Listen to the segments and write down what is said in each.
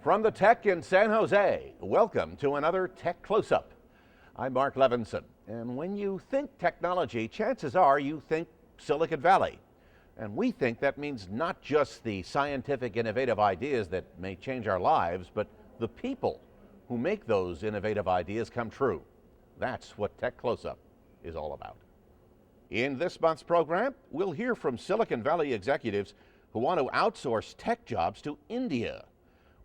From the tech in San Jose, welcome to another Tech Close-Up. I'm Mark Albertson, and when you think technology, chances are you think Silicon Valley. And we think that means not just the scientific, innovative ideas that may change our lives, but the people who make those innovative ideas come true. That's what Tech Close-Up is all about. In this month's program, we'll hear from Silicon Valley executives who want to outsource tech jobs to India.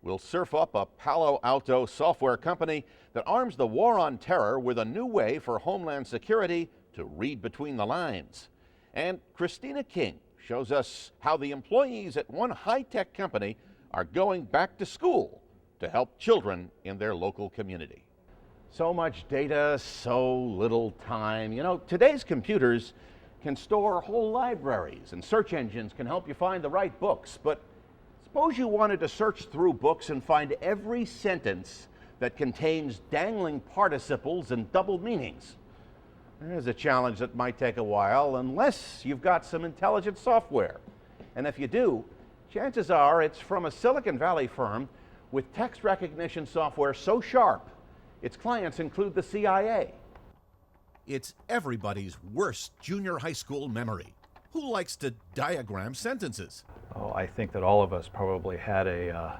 We'll surf up a Palo Alto software company that arms the war on terror with a new way for Homeland Security to read between the lines. And Christina King shows us how the employees at one high-tech company are going back to school to help children in their local community. So much data, so little time. You know, today's computers can store whole libraries, and search engines can help you find the right books, but suppose you wanted to search through books and find every sentence that contains dangling participles and double meanings. There's a challenge that might take a while unless you've got some intelligent software. And if you do, chances are it's from a Silicon Valley firm with text recognition software so sharp, its clients include the CIA. It's everybody's worst junior high school memory. Who likes to diagram sentences? Oh, I think that all of us probably had a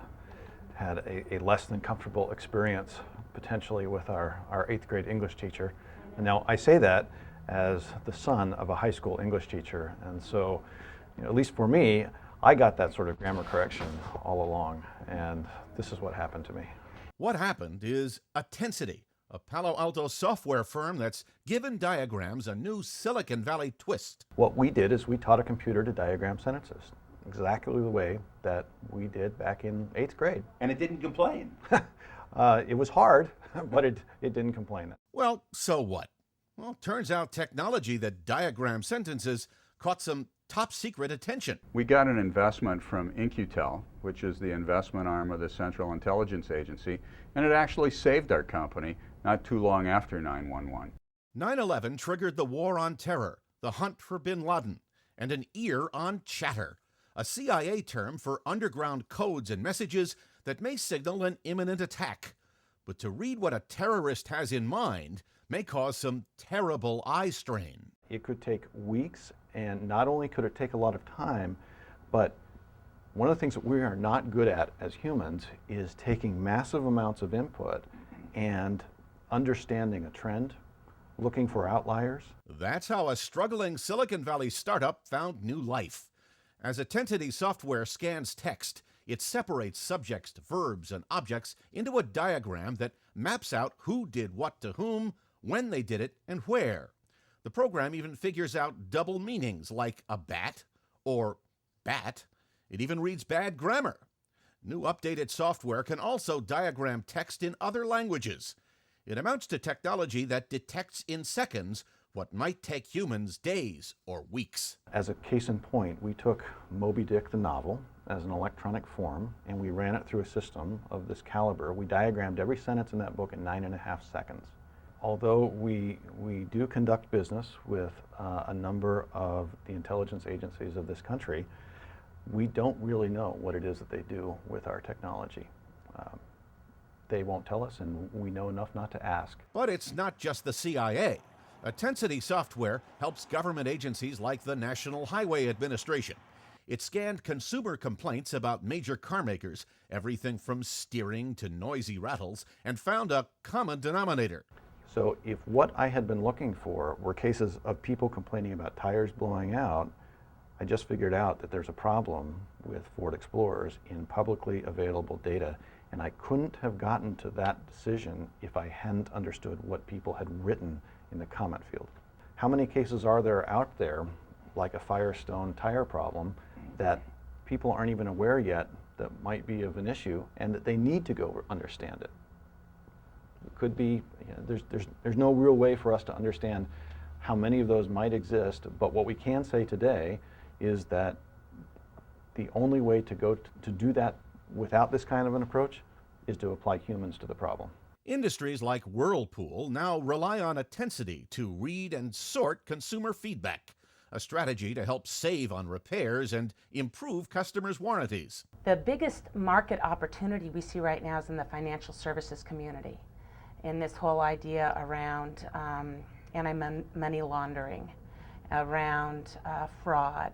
less than comfortable experience potentially with our 8th grade English teacher. And now I say that as the son of a high school English teacher. And so, at least for me, I got that sort of grammar correction all along. And this is what happened to me. What happened is Atkin, a Palo Alto software firm that's given diagrams a new Silicon Valley twist. What we did is we taught a computer to diagram sentences, exactly the way that we did back in 8th grade. And it didn't complain. It was hard, but it didn't complain. Well, so what? Well, turns out technology that diagrams sentences caught some top secret attention. We got an investment from In-Q-Tel, which is the investment arm of the Central Intelligence Agency, and it actually saved our company not too long after 9/11. 9/11 triggered the war on terror, the hunt for bin Laden, and an ear on chatter, a CIA term for underground codes and messages that may signal an imminent attack. But to read what a terrorist has in mind may cause some terrible eye strain. It could take weeks, and not only could it take a lot of time, but one of the things that we are not good at as humans is taking massive amounts of input and understanding a trend, looking for outliers. That's how a struggling Silicon Valley startup found new life. As Atkin software scans text, it separates subjects, verbs, and objects into a diagram that maps out who did what to whom, when they did it, and where. The program even figures out double meanings like a bat or bat. It even reads bad grammar. New updated software can also diagram text in other languages. It amounts to technology that detects in seconds what might take humans days or weeks. As a case in point, we took Moby Dick the novel as an electronic form and we ran it through a system of this caliber. We diagrammed every sentence in that book in 9.5 seconds. Although we do conduct business with a number of the intelligence agencies of this country, we don't really know what it is that they do with our technology. They won't tell us, and we know enough not to ask. But it's not just the CIA. Atkin software helps government agencies like the National Highway Administration. It scanned consumer complaints about major car makers, everything from steering to noisy rattles, and found a common denominator. So if what I had been looking for were cases of people complaining about tires blowing out, I just figured out that there's a problem with Ford Explorers in publicly available data, and I couldn't have gotten to that decision if I hadn't understood what people had written in the comment field. How many cases are there out there, like a Firestone tire problem, that people aren't even aware yet that might be of an issue and that they need to go understand it? It could be, there's no real way for us to understand how many of those might exist, but what we can say today is that the only way to do that without this kind of an approach is to apply humans to the problem. Industries like Whirlpool now rely on Atkin to read and sort consumer feedback. a strategy to help save on repairs and improve customers' warranties. The biggest market opportunity we see right now is in the financial services community, in this whole idea around anti-money laundering, around fraud.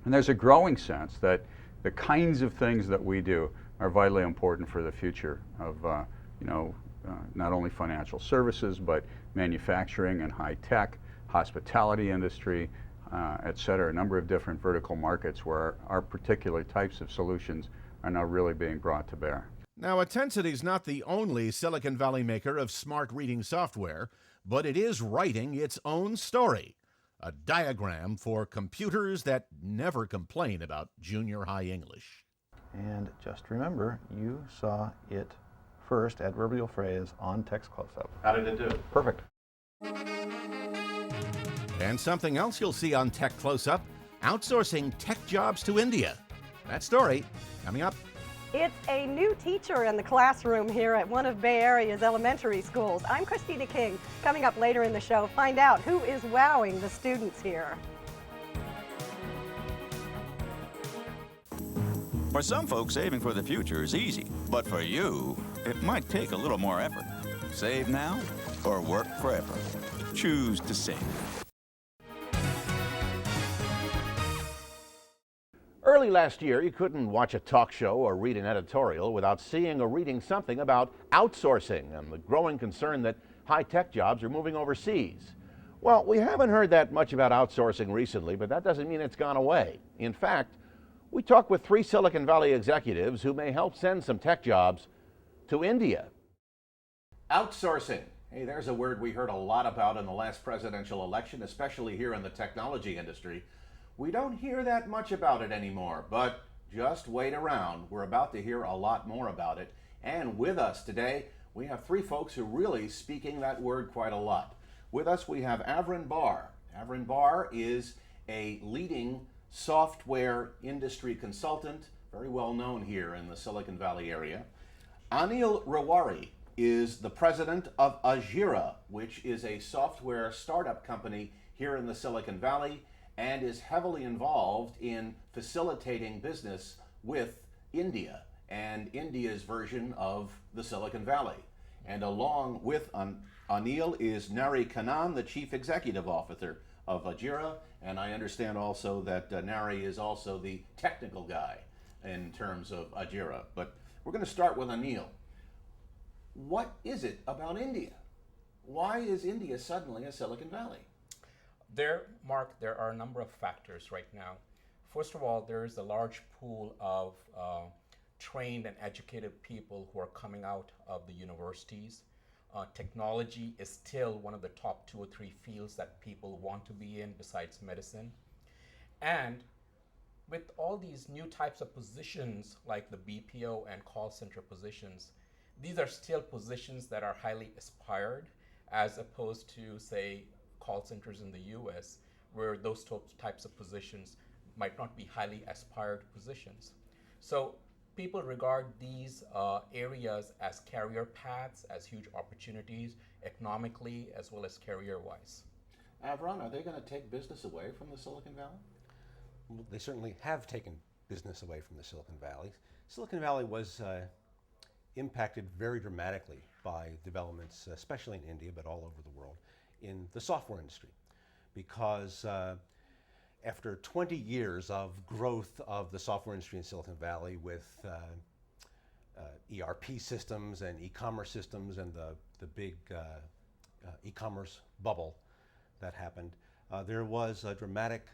And there's a growing sense that the kinds of things that we do are vitally important for the future of not only financial services, but manufacturing and high tech, hospitality industry, et cetera, a number of different vertical markets where our particular types of solutions are now really being brought to bear. Now, Attensity's not the only Silicon Valley maker of smart reading software, but it is writing its own story. A diagram for computers that never complain about junior high English. And just remember, you saw it first, adverbial phrase, on Text Closeup. How did it do? Perfect. And something else you'll see on Tech Closeup, outsourcing tech jobs to India. That story coming up. It's a new teacher in the classroom here at one of Bay Area's elementary schools. I'm Christina King. Coming up later in the show, find out who is wowing the students here. For some folks, saving for the future is easy, but for you, it might take a little more effort. Save now or work forever. Choose to save. Early last year, you couldn't watch a talk show or read an editorial without seeing or reading something about outsourcing and the growing concern that high-tech jobs are moving overseas. Well, we haven't heard that much about outsourcing recently, but that doesn't mean it's gone away. In fact, we talked with 3 Silicon Valley executives who may help send some tech jobs to India. Outsourcing. Hey, there's a word we heard a lot about in the last presidential election, especially here in the technology industry. We don't hear that much about it anymore, but just wait around. We're about to hear a lot more about it. And with us today, we have 3 folks who are really speaking that word quite a lot. With us, we have Avrin Barr. Avrin Barr is a leading software industry consultant, very well known here in the Silicon Valley area. Anil Rawari is the president of Ajira, which is a software startup company here in the Silicon Valley and is heavily involved in facilitating business with India and India's version of the Silicon Valley. And along with Anil is Nari Kannan, the chief executive officer of Ajira, and I understand also that Nari is also the technical guy in terms of Ajira. But we're going to start with Anil. What is it about India? Why is India suddenly a Silicon Valley? Mark, there are a number of factors right now. First of all, there is a large pool of trained and educated people who are coming out of the universities. Technology is still one of the top 2 or 3 fields that people want to be in besides medicine. And with all these new types of positions like the BPO and call center positions, these are still positions that are highly aspired as opposed to, say, call centers in the US, where those types of positions might not be highly aspired positions. So people regard these areas as career paths, as huge opportunities economically as well as career-wise. Avron, are they going to take business away from the Silicon Valley? Well, they certainly have taken business away from the Silicon Valley. Silicon Valley was impacted very dramatically by developments, especially in India, but all over the world, in the software industry, because after 20 years of growth of the software industry in Silicon Valley with ERP systems and e-commerce systems and the big e-commerce bubble that happened, there was a dramatic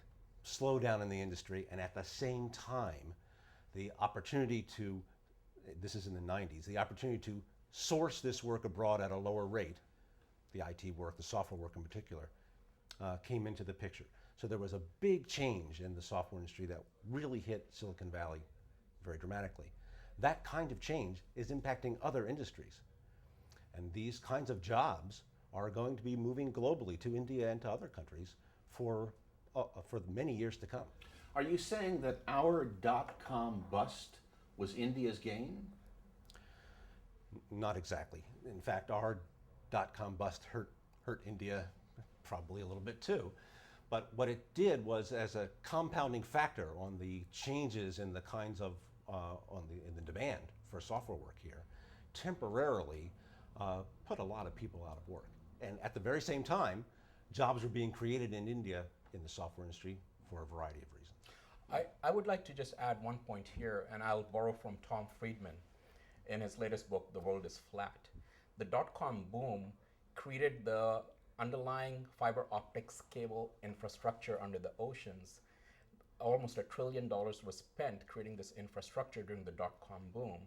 slowdown in the industry, and at the same time, the opportunity to, this is in the 90s, the opportunity to source this work abroad at a lower rate, the IT work, the software work in particular, came into the picture. So there was a big change in the software industry that really hit Silicon Valley very dramatically. That kind of change is impacting other industries. And these kinds of jobs are going to be moving globally to India and to other countries for many years to come. Are you saying that our dot-com bust was India's gain? Not exactly. In fact, our dot-com bust hurt India probably a little bit too. But what it did was, as a compounding factor on the changes in the kinds of in the demand for software work here, temporarily put a lot of people out of work. And at the very same time, jobs were being created in India in the software industry for a variety of reasons. I would like to just add one point here, and I'll borrow from Tom Friedman in his latest book, The World is Flat. The dot-com boom created the underlying fiber optics cable infrastructure under the oceans. Almost $1 trillion was spent creating this infrastructure during the dot-com boom.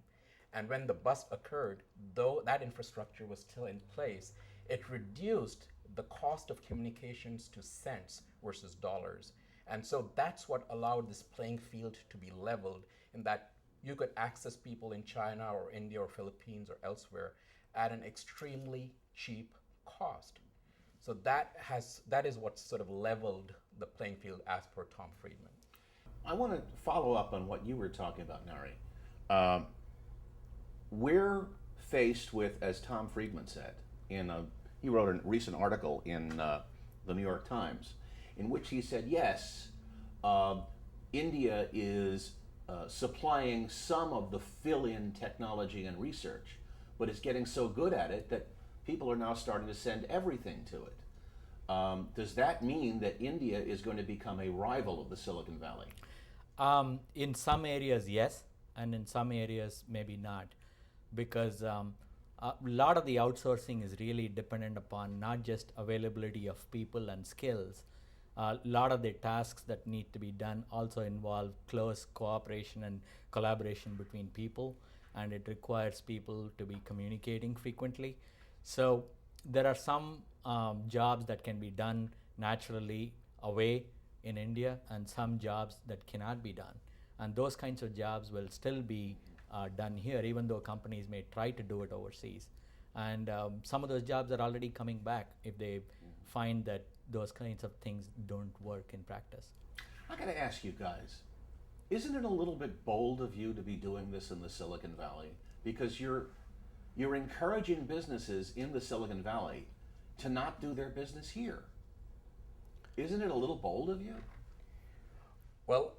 And when the bust occurred, though that infrastructure was still in place, it reduced the cost of communications to cents versus dollars. And so that's what allowed this playing field to be leveled, in that you could access people in China or India or Philippines or elsewhere at an extremely cheap cost. So that is what sort of leveled the playing field, as per Tom Friedman. I want to follow up on what you were talking about, Nari. We're faced with, as Tom Friedman said, he wrote a recent article in the New York Times, in which he said, yes, India is supplying some of the fill-in technology and research, but it's getting so good at it that people are now starting to send everything to it. Does that mean that India is going to become a rival of the Silicon Valley? In some areas, yes, and in some areas, maybe not, because a lot of the outsourcing is really dependent upon not just availability of people and skills. A lot of the tasks that need to be done also involve close cooperation and collaboration between people, and it requires people to be communicating frequently. So there are some jobs that can be done naturally away in India, and some jobs that cannot be done. And those kinds of jobs will still be done here, even though companies may try to do it overseas. And some of those jobs are already coming back if they find that those kinds of things don't work in practice. I got to ask you guys, isn't it a little bit bold of you to be doing this in the Silicon Valley? Because you're encouraging businesses in the Silicon Valley to not do their business here. Isn't it a little bold of you? Well,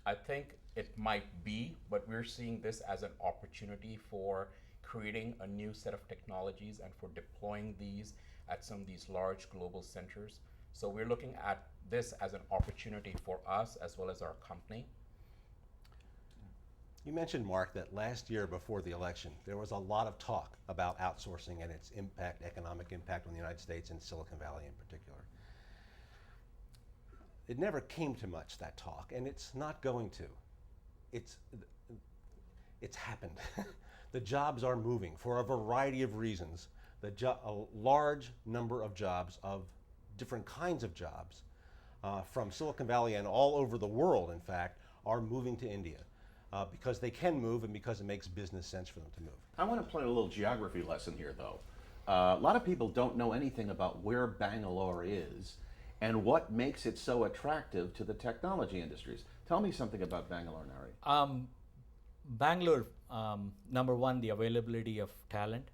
I think it might be, but we're seeing this as an opportunity for creating a new set of technologies and for deploying these at some of these large global centers. So we're looking at this as an opportunity for us as well as our company. You mentioned, Mark, that last year before the election, there was a lot of talk about outsourcing and its impact, economic impact on the United States and Silicon Valley in particular. It never came to much, that talk, and it's not going to. It's happened. The jobs are moving for a variety of reasons. A large number of jobs, of different kinds of jobs, from Silicon Valley and all over the world, in fact, are moving to India because they can move and because it makes business sense for them to move. I want to play a little geography lesson here, though. A lot of people don't know anything about where Bangalore is and what makes it so attractive to the technology industries. Tell me something about Bangalore, Nari. Bangalore, number one, the availability of talent.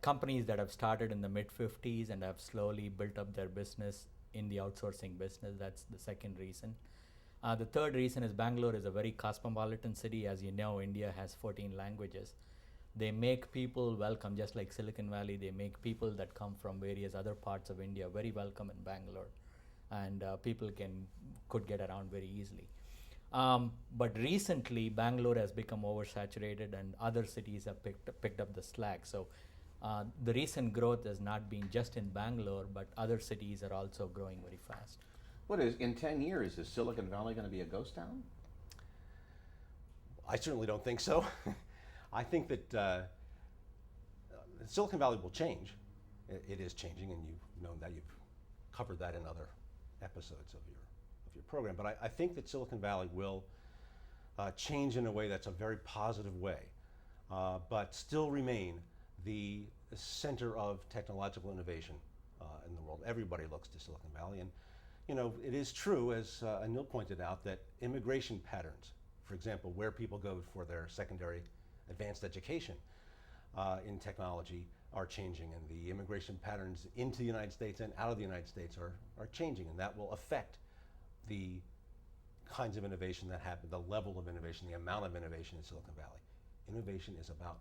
Companies that have started in the mid-50s and have slowly built up their business in the outsourcing business, that's the second reason. The third reason is Bangalore is a very cosmopolitan city. As you know, India has 14 languages. They make people welcome, just like Silicon Valley. They make people that come from various other parts of India very welcome in Bangalore, and people could get around very easily. But recently, Bangalore has become oversaturated, and other cities have picked up the slack. So the recent growth has not been just in Bangalore, but other cities are also growing very fast. In 10 years, is Silicon Valley going to be a ghost town? I certainly don't think so. I think that Silicon Valley will change. It is changing, and you've known that. You've covered that in other episodes of your program. But I think that Silicon Valley will change in a way that's a very positive way, but still remain the center of technological innovation in the world. Everybody looks to Silicon Valley, and it is true, as Anil pointed out, that immigration patterns, for example, where people go for their secondary advanced education in technology, are changing, and the immigration patterns into the United States and out of the United States are changing, and that will affect the kinds of innovation that happen, the level of innovation, the amount of innovation in Silicon Valley. Innovation is about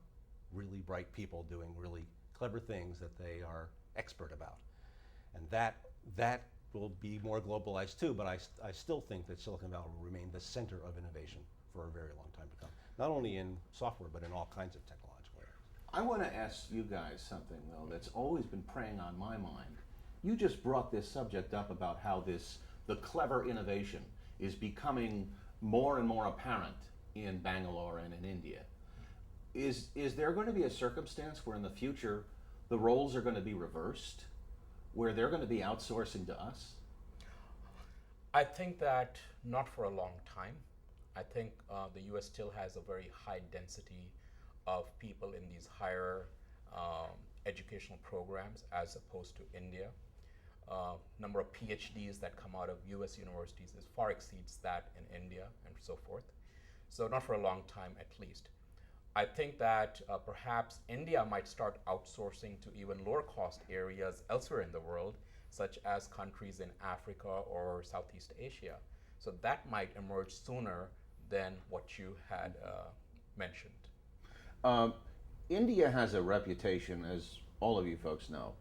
really bright people doing really clever things that they are expert about. And that will be more globalized too, but I still think that Silicon Valley will remain the center of innovation for a very long time to come. Not only in software, but in all kinds of technological areas. I want to ask you guys something, though, that's always been preying on my mind. You just brought this subject up about how the clever innovation is becoming more and more apparent in Bangalore and in India. Is there going to be a circumstance where in the future the roles are going to be reversed, where they're going to be outsourcing to us? I think that not for a long time. I think the US still has a very high density of people in these higher educational programs as opposed to India. Number of PhDs that come out of US universities far exceeds that in India and so forth. So not for a long time at least. I think that perhaps India might start outsourcing to even lower cost areas elsewhere in the world, such as countries in Africa or Southeast Asia. So that might emerge sooner than what you had mentioned. India has a reputation, as all of you folks know,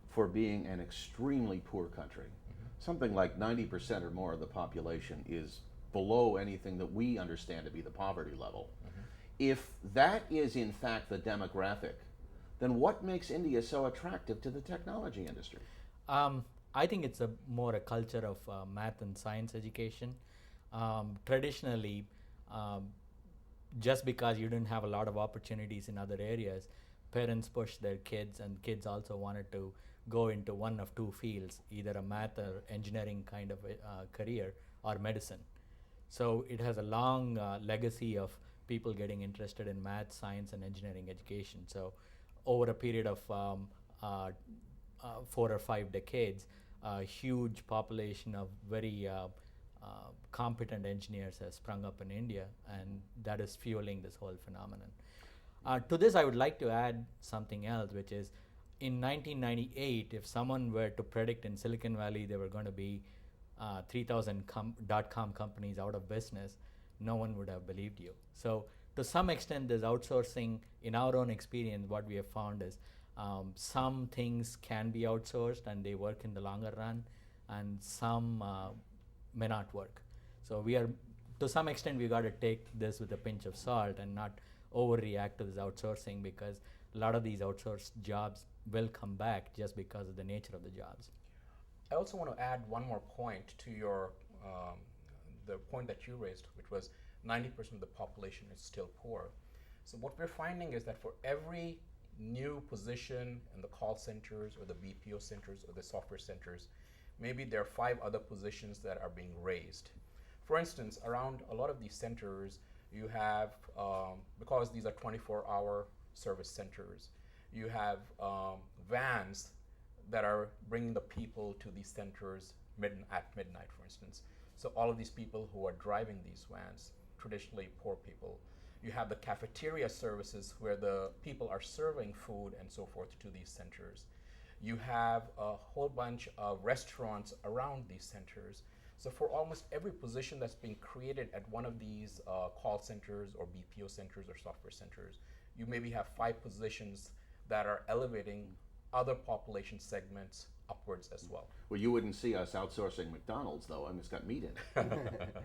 for being an extremely poor country. Something like 90% or more of the population is below anything that we understand to be the poverty level. If that is in fact the demographic, then what makes India so attractive to the technology industry? I think it's more a culture of math and science education. Traditionally, just because you didn't have a lot of opportunities in other areas, parents pushed their kids, and kids also wanted to go into one of two fields, either a math or engineering kind of career or medicine. So it has a long legacy of people getting interested in math, science, and engineering education. So over a period of 4 or 5 decades, a huge population of very competent engineers has sprung up in India, and that is fueling this whole phenomenon. To this, I would like to add something else, which is in 1998, if someone were to predict in Silicon Valley there were going to be 3,000 dot-com companies out of business, no one would have believed you. So to some extent, this outsourcing, in our own experience, what we have found is some things can be outsourced and they work in the longer run, and some may not work. So we are, to some extent, we got to take this with a pinch of salt and not overreact to this outsourcing, because a lot of these outsourced jobs will come back just because of the nature of the jobs. I also want to add one more point to your the point that you raised, which was 90% of the population is still poor. So what we're finding is that for every new position in the call centers or the BPO centers or the software centers, maybe there are 5 other positions that are being raised. For instance, around a lot of these centers, you have, because these are 24-hour service centers, you have vans that are bringing the people to these centers at midnight, for instance. So all of these people who are driving these vans, traditionally poor people. You have the cafeteria services where the people are serving food and so forth to these centers. You have a whole bunch of restaurants around these centers. So for almost every position that's being created at one of these call centers or BPO centers or software centers, you maybe have 5 positions that are elevating other population segments upwards as well. Well, you wouldn't see us outsourcing McDonald's, though. I mean, it's got meat in it.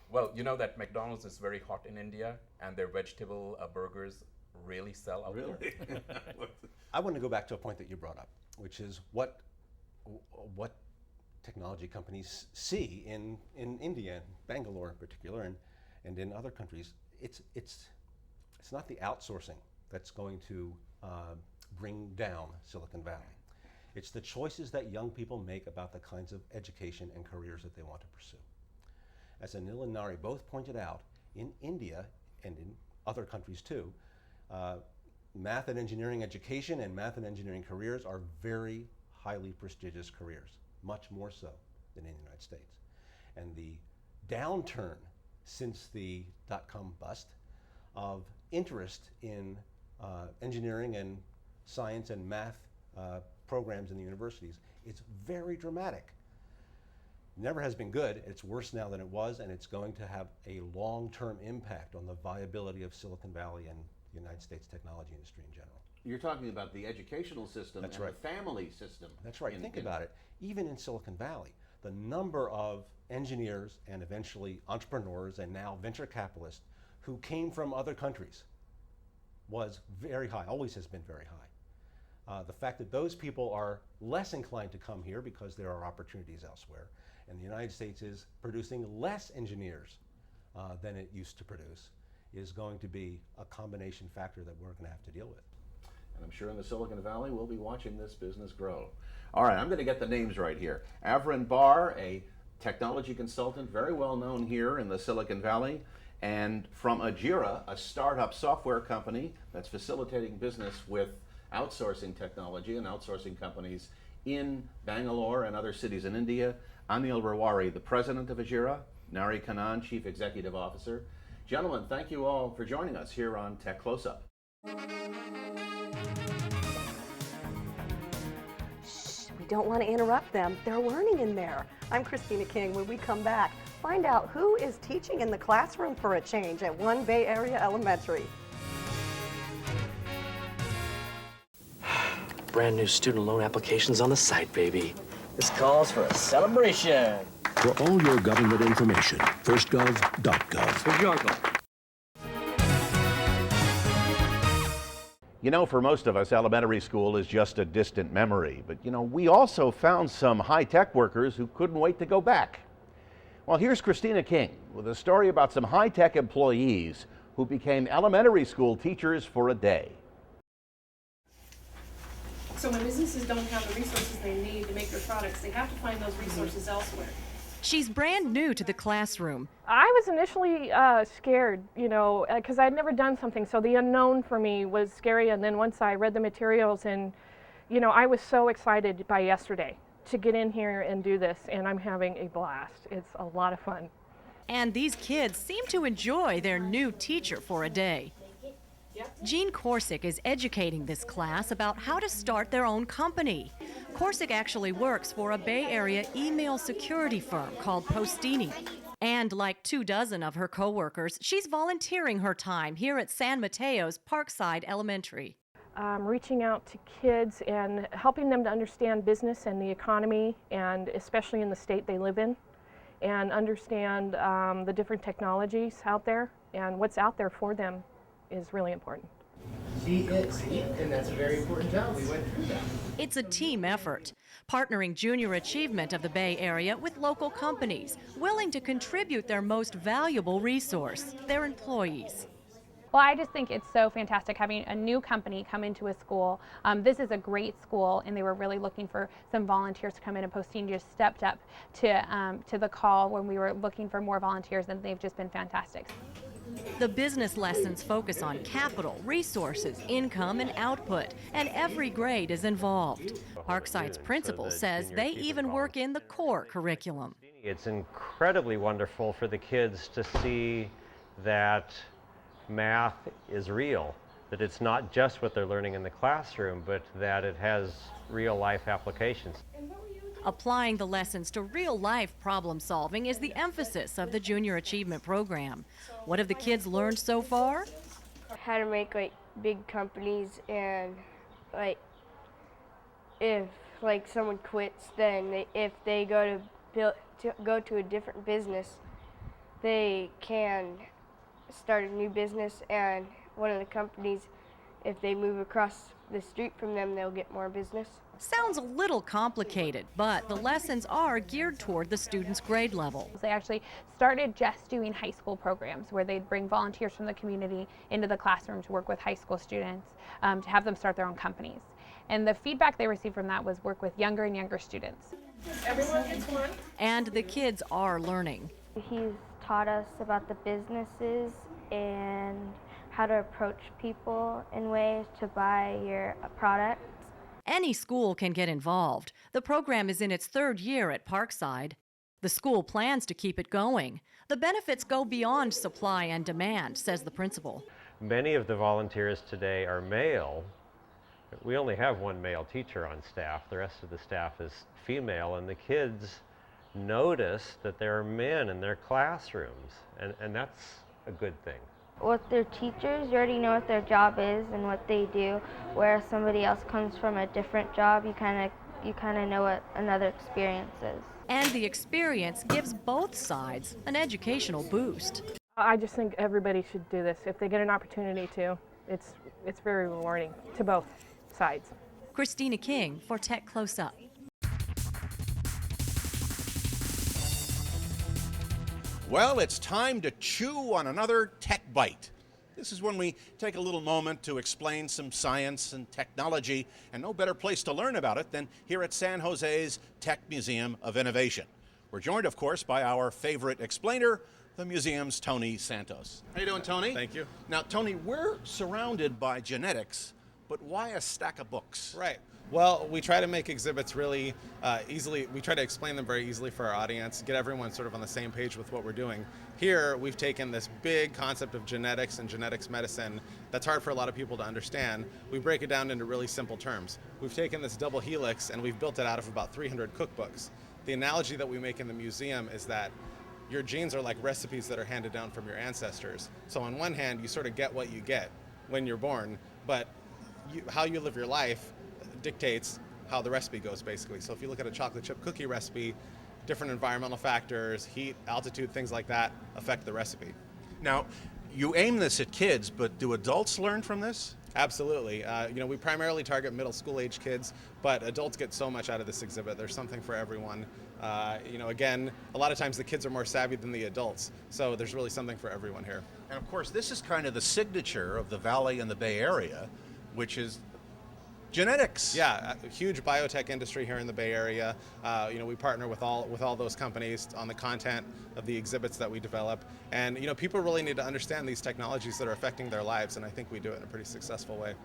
Well, you know that McDonald's is very hot in India, and their vegetable burgers really sell out there. I want to go back to a point that you brought up, which is what technology companies see in India, Bangalore in particular, and in other countries. It's not the outsourcing that's going to bring down Silicon Valley. It's the choices that young people make about the kinds of education and careers that they want to pursue. As Anil and Nari both pointed out, in India and in other countries too, math and engineering education and math and engineering careers are very highly prestigious careers, much more so than in the United States. And the downturn since the dot-com bust of interest in engineering and science and math programs in the universities, it's very dramatic. Never has been good. It's worse now than it was, and it's going to have a long-term impact on the viability of Silicon Valley and the United States technology industry in general. You're talking about the educational system. That's and right. the family system. That's right. Think about it. Even in Silicon Valley, the number of engineers and eventually entrepreneurs and now venture capitalists who came from other countries was very high, always has been very high. The fact that those people are less inclined to come here because there are opportunities elsewhere, and the United States is producing less engineers than it used to produce, is going to be a combination factor that we're going to have to deal with. And I'm sure in the Silicon Valley we'll be watching this business grow. All right, I'm going to get the names right here. Avrin Barr, a technology consultant, very well known here in the Silicon Valley, and from Ajira, a startup software company that's facilitating business with outsourcing technology and outsourcing companies in Bangalore and other cities in India. Anil Rawari, the president of Ajira, Nari Kannan, chief executive officer. Gentlemen, thank you all for joining us here on Tech Closeup. We don't want to interrupt them. They're learning in there. I'm Christina King. When we come back, find out who is teaching in the classroom for a change at one Bay Area elementary. Brand new student loan applications on the site, baby. This calls for a celebration. For all your government information, firstgov.gov. Where's your uncle? You know, for most of us, elementary school is just a distant memory. But, you know, we also found some high-tech workers who couldn't wait to go back. Well, here's Christina King with a story about some high-tech employees who became elementary school teachers for a day. So when businesses don't have the resources they need to make their products, they have to find those resources elsewhere. She's brand new to the classroom. I was initially scared, you know, because I'd never done something, so the unknown for me was scary. And then once I read the materials, and, you know, I was so excited by yesterday to get in here and do this, and I'm having a blast. It's a lot of fun. And these kids seem to enjoy their new teacher for a day. Jean Korsick is educating this class about how to start their own company. Korsick actually works for a Bay Area email security firm called Postini. And like 24 of her coworkers, she's volunteering her time here at San Mateo's Parkside Elementary. Reaching out to kids and helping them to understand business and the economy, and especially in the state they live in, and understand the different technologies out there and what's out there for them is really important. See, and that's a very important job. We went through that. It's a team effort, partnering junior achievement of the Bay Area with local companies, willing to contribute their most valuable resource, their employees. Well, I just think it's so fantastic having a new company come into a school. This is a great school, and they were really looking for some volunteers to come in, and Postini just stepped up to the call when we were looking for more volunteers, and they've just been fantastic. The business lessons focus on capital, resources, income, and output, and every grade is involved. Parkside's principal says they even work in the core curriculum. It's incredibly wonderful for the kids to see that math is real, that it's not just what they're learning in the classroom, but that it has real-life applications. Applying the lessons to real-life problem solving is the emphasis of the Junior Achievement Program. What have the kids learned so far? How to make big companies, and if someone quits, then if they go to a different business, they can start a new business, and one of the companies, if they move across the street from them, they'll get more business. Sounds a little complicated, but the lessons are geared toward the students' grade level. They actually started just doing high school programs where they'd bring volunteers from the community into the classroom to work with high school students, to have them start their own companies. And the feedback they received from that was work with younger and younger students. Everyone gets one. And the kids are learning. He's taught us about the businesses and how to approach people in ways to buy your product. Any school can get involved. The program is in its 3rd year at Parkside. The school plans to keep it going. The benefits go beyond supply and demand, says the principal. Many of the volunteers today are male, We only have one male teacher on staff. The rest of the staff is female, and the kids notice that there are men in their classrooms, and that's a good thing. With their teachers, you already know what their job is and what they do, whereas somebody else comes from a different job, you kind of know what another experience is. And the experience gives both sides an educational boost. I just think everybody should do this if they get an opportunity to. It's very rewarding to both sides. Christina King for Tech Closeup. Well, it's time to chew on another Tech Bite. This is when we take a little moment to explain some science and technology, and no better place to learn about it than here at San Jose's Tech Museum of Innovation. We're joined, of course, by our favorite explainer, the museum's Tony Santos. How you doing, Tony? Thank you. Now, Tony, we're surrounded by genetics, but why a stack of books? Right. Well, we try to make exhibits really easily. We try to explain them very easily for our audience, get everyone sort of on the same page with what we're doing. Here, we've taken this big concept of genetics and genetics medicine that's hard for a lot of people to understand. We break it down into really simple terms. We've taken this double helix and we've built it out of about 300 cookbooks. The analogy that we make in the museum is that your genes are like recipes that are handed down from your ancestors. So on one hand, you sort of get what you get when you're born, but how you live your life dictates how the recipe goes, basically. So if you look at a chocolate chip cookie recipe, different environmental factors, heat, altitude, things like that affect the recipe. Now, you aim this at kids, but do adults learn from this? Absolutely. We primarily target middle school age kids, but adults get so much out of this exhibit. There's something for everyone. Again, a lot of times the kids are more savvy than the adults, so there's really something for everyone here. And of course, this is kind of the signature of the Valley and the Bay Area, which is genetics. Yeah, a huge biotech industry here in the Bay Area. We partner with all those companies on the content of the exhibits that we develop. And people really need to understand these technologies that are affecting their lives, and I think we do it in a pretty successful way.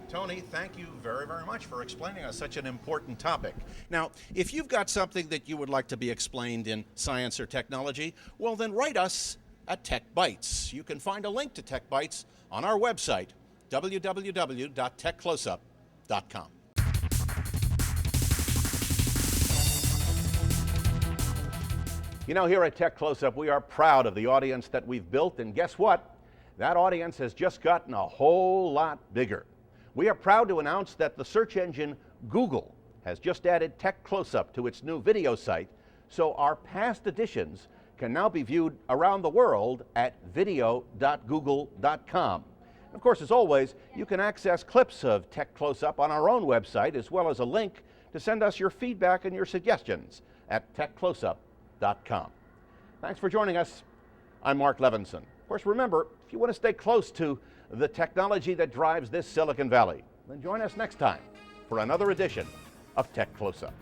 Tony, thank you very, very much for explaining us such an important topic. Now, if you've got something that you would like to be explained in science or technology, well then write us at Tech Bites. You can find a link to Tech Bites on our website, www.techcloseup.com. Here at Tech Closeup, we are proud of the audience that we've built, and guess what? That audience has just gotten a whole lot bigger. We are proud to announce that the search engine Google has just added Tech Closeup to its new video site, so our past editions can now be viewed around the world at video.google.com. Of course, as always, you can access clips of Tech Closeup on our own website, as well as a link to send us your feedback and your suggestions at techcloseup.com. Thanks for joining us. I'm Mark Levinson. Of course, remember, if you want to stay close to the technology that drives this Silicon Valley, then join us next time for another edition of Tech Closeup.